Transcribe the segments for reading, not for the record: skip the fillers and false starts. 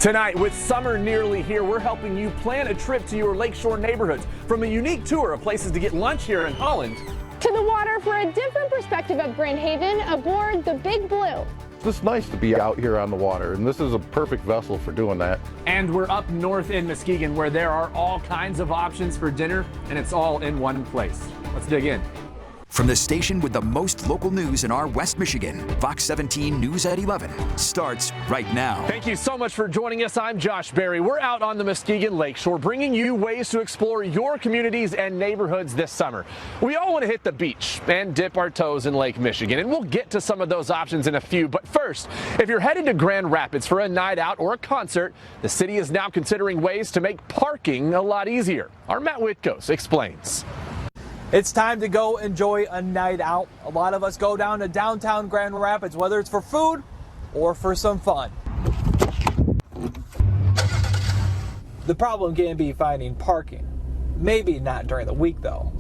Tonight, with summer nearly here, we're helping you plan a trip to your lakeshore neighborhoods. From a unique tour of places to get lunch here in Holland, to the water for a different perspective of Grand Haven aboard the Big Blue. It's just nice to be out here on the water, and this is a perfect vessel for doing that. And we're up north in Muskegon, where there are all kinds of options for dinner, and it's all in one place. Let's dig in. From the station with the most local news in our West Michigan, Fox 17 News at 11 starts right now. Thank you so much for joining us. I'm Josh Berry. We're out on the Muskegon Lakeshore, bringing you ways to explore your communities and neighborhoods this summer. We all want to hit the beach and dip our toes in Lake Michigan, and we'll get to some of those options in a few. But first, if you're headed to Grand Rapids for a night out or a concert, the city is now considering ways to make parking a lot easier. Our Matt Witkos explains. It's time to go enjoy a night out. A lot of us go down to downtown Grand Rapids, whether it's for food or for some fun. The problem can be finding parking. Maybe not during the week though.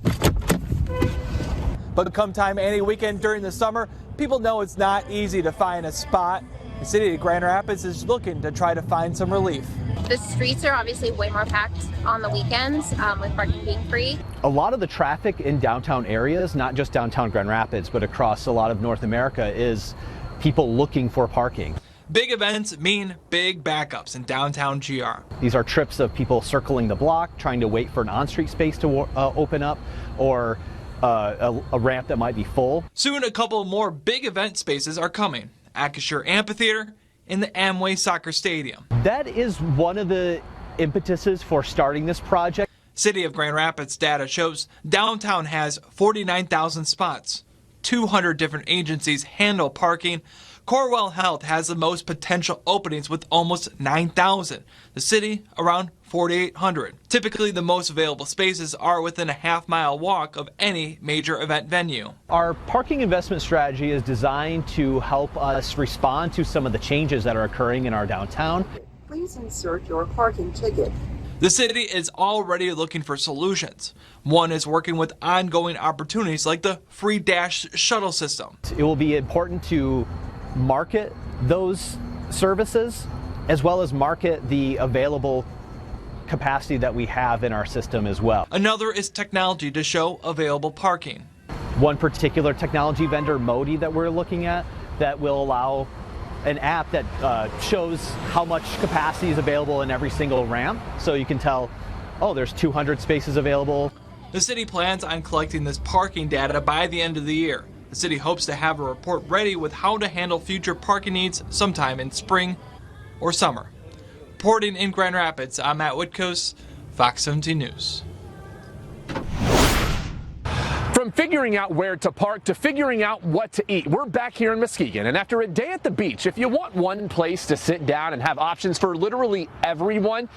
But come time any weekend during the summer, people know it's not easy to find a spot. The city of Grand Rapids is looking to try to find some relief. The streets are obviously way more packed on the weekends with parking being free. A lot of the traffic in downtown areas, not just downtown Grand Rapids, but across a lot of North America, is people looking for parking. Big events mean big backups in downtown GR. These are trips of people circling the block, trying to wait for an on-street space to open up, or a ramp that might be full. Soon a couple more big event spaces are coming. Lakeshore Amphitheater in the Amway Soccer Stadium. That is one of the impetuses for starting this project. City of Grand Rapids data shows downtown has 49,000 spots. 200 different agencies handle parking. Corewell Health has the most potential openings with almost 9,000. The city around 4,800. Typically the most available spaces are within a half-mile walk of any major event venue. Our parking investment strategy is designed to help us respond to some of the changes that are occurring in our downtown. Please insert your parking ticket. The city is already looking for solutions. One is working with ongoing opportunities like the free Dash shuttle system. It will be important to market those services as well as market the available capacity that we have in our system as well. Another is technology to show available parking. One particular technology vendor, Modi, that we're looking at, that will allow an app that shows how much capacity is available in every single ramp, so you can tell, oh, there's 200 spaces available. The city plans on collecting this parking data by the end of the year. The city hopes to have a report ready with how to handle future parking needs sometime in spring or summer. Reporting in Grand Rapids, I'm Matt Witkos, Fox 17 News. From figuring out where to park to figuring out what to eat, we're back here in Muskegon, and after a day at the beach, if you want one place to sit down and have options for literally everyone,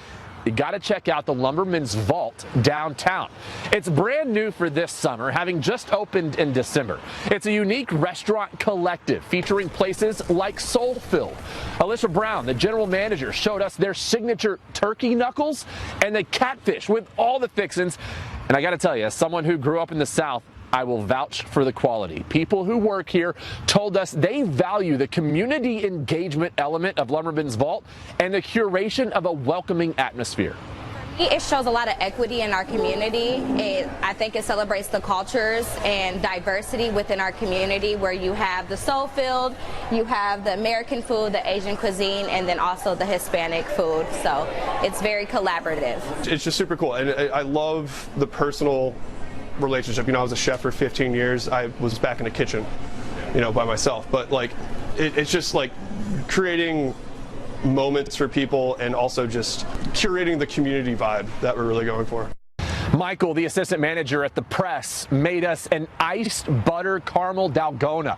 you got to check out the Lumberman's Vault downtown. It's brand new for this summer, having just opened in December. It's a unique restaurant collective featuring places like Soul Filled. Alicia Brown, the general manager, showed us their signature turkey knuckles and the catfish with all the fixins. And I got to tell you, as someone who grew up in the South, I will vouch for the quality. People who work here told us they value the community engagement element of Lumberman's Vault and the curation of a welcoming atmosphere. It shows a lot of equity in our community. I think it celebrates the cultures and diversity within our community, where you have the soul filled, you have the American food, the Asian cuisine, and then also the Hispanic food. So it's very collaborative. It's just super cool, and I love the personal relationship. You know, I was a chef for 15 years. I was back in the kitchen, you know, by myself. But like, it's just like creating moments for people and also just curating the community vibe that we're really going for. Michael, the assistant manager at the Press, made us an iced butter caramel dalgona.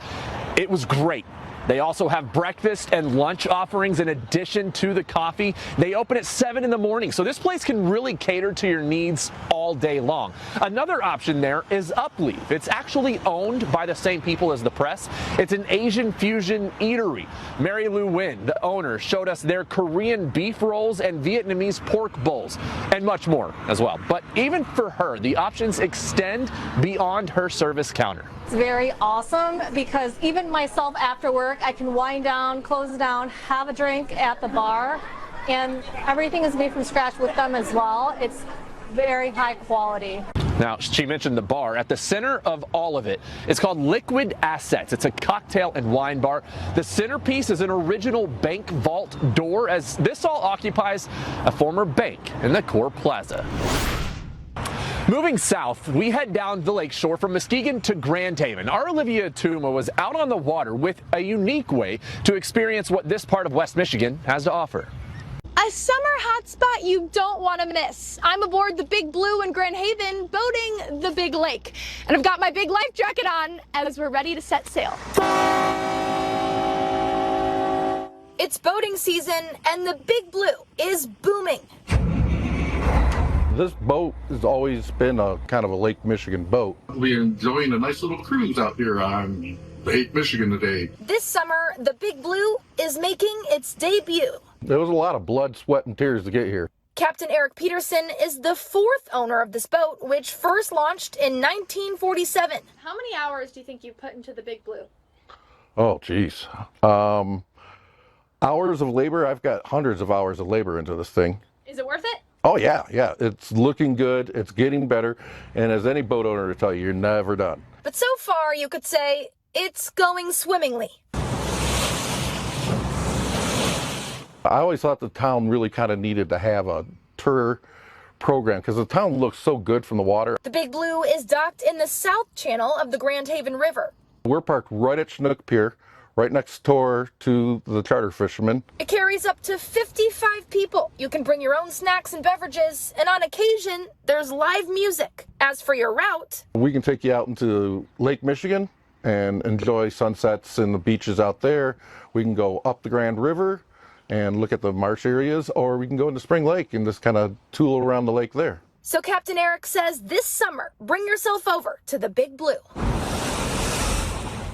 It was great. They also have breakfast and lunch offerings in addition to the coffee. They open at 7 in the morning, so this place can really cater to your needs all day long. Another option there is Upleaf. It's actually owned by the same people as the Press. It's an Asian fusion eatery. Mary Lou Nguyen, the owner, showed us their Korean beef rolls and Vietnamese pork bowls, and much more as well. But even for her, the options extend beyond her service counter. It's very awesome because even myself after work, I can wind down, close down, have a drink at the bar, and everything is made from scratch with them as well. It's very high quality. Now, she mentioned the bar. At the center of all of it, it's called Liquid Assets. It's a cocktail and wine bar. The centerpiece is an original bank vault door, as this all occupies a former bank in the Core Plaza. Moving south, we head down the lakeshore from Muskegon to Grand Haven. Our Olivia Tuma was out on the water with a unique way to experience what this part of West Michigan has to offer. A summer hotspot you don't want to miss. I'm aboard the Big Blue in Grand Haven, boating the Big Lake. And I've got my big life jacket on as we're ready to set sail. It's boating season and the Big Blue is booming. This boat has always been a kind of a Lake Michigan boat. We're enjoying a nice little cruise out here on Lake Michigan today. This summer, the Big Blue is making its debut. There was a lot of blood, sweat, and tears to get here. Captain Eric Peterson is the fourth owner of this boat, which first launched in 1947. How many hours do you think you put into the Big Blue? Oh, geez. Hours of labor, I've got hundreds of hours of labor into this thing. Is it worth it? Oh, yeah. It's looking good. It's getting better. And as any boat owner to tell you, you're never done. But so far, you could say it's going swimmingly. I always thought the town really kind of needed to have a tour program because the town looks so good from the water. The Big Blue is docked in the south channel of the Grand Haven River. We're parked right at Chinook Pier, right next door to the charter fishermen. It carries up to 55 people. You can bring your own snacks and beverages, and on occasion, there's live music. As for your route, we can take you out into Lake Michigan and enjoy sunsets and the beaches out there. We can go up the Grand River and look at the marsh areas, or we can go into Spring Lake and just kind of tool around the lake there. So Captain Eric says this summer, bring yourself over to the Big Blue.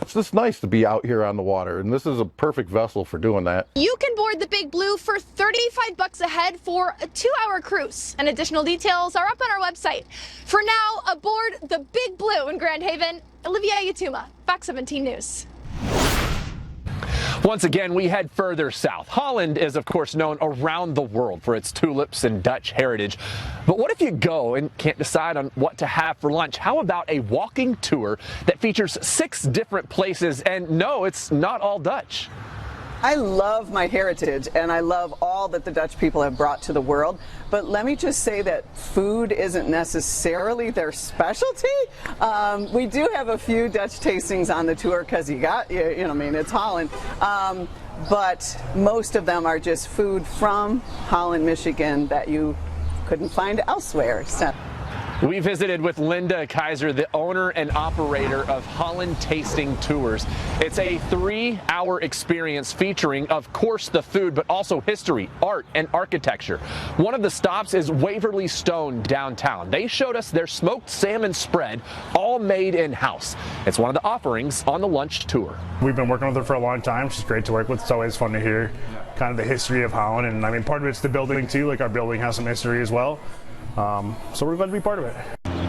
It's just nice to be out here on the water, and this is a perfect vessel for doing that. You can board the Big Blue for $35 a head for a 2-hour cruise, and additional details are up on our website. For now, aboard the Big Blue in Grand Haven, Olivia Yatuma, Fox 17 News. Once again, we head further south. Holland is, of course, known around the world for its tulips and Dutch heritage. But what if you go and can't decide on what to have for lunch? How about a walking tour that features 6 different places? And no, it's not all Dutch. I love my heritage, and I love all that the Dutch people have brought to the world. But let me just say that food isn't necessarily their specialty. We do have a few Dutch tastings on the tour because it's Holland. But most of them are just food from Holland, Michigan that you couldn't find elsewhere. So. We visited with Linda Kaiser, the owner and operator of Holland Tasting Tours. It's a 3-hour experience featuring, of course, the food, but also history, art, and architecture. One of the stops is Waverly Stone downtown. They showed us their smoked salmon spread, all made in-house. It's one of the offerings on the lunch tour. We've been working with her for a long time. She's great to work with. It's always fun to hear kind of the history of Holland. And I mean, part of it's the building too. Like our building has some history as well. So we're glad to be part of it.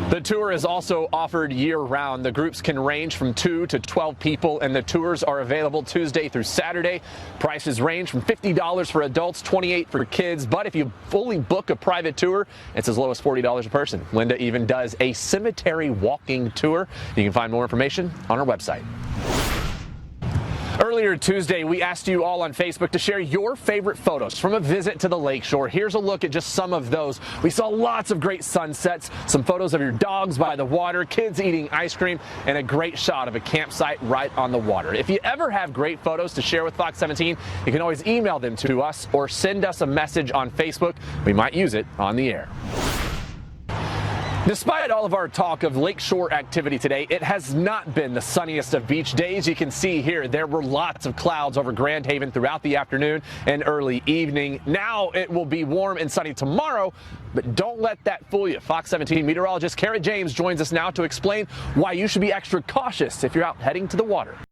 The tour is also offered year-round. The groups can range from 2 to 12 people, and the tours are available Tuesday through Saturday. Prices range from $50 for adults, $28 for kids, but if you fully book a private tour, it's as low as $40 a person. Linda even does a cemetery walking tour. You can find more information on our website. Earlier Tuesday, we asked you all on Facebook to share your favorite photos from a visit to the lakeshore. Here's a look at just some of those. We saw lots of great sunsets, some photos of your dogs by the water, kids eating ice cream, and a great shot of a campsite right on the water. If you ever have great photos to share with Fox 17, you can always email them to us or send us a message on Facebook. We might use it on the air. Despite all of our talk of lakeshore activity today, it has not been the sunniest of beach days. You can see here there were lots of clouds over Grand Haven throughout the afternoon and early evening. Now it will be warm and sunny tomorrow, but don't let that fool you. Fox 17 meteorologist Kara James joins us now to explain why you should be extra cautious if you're out heading to the water.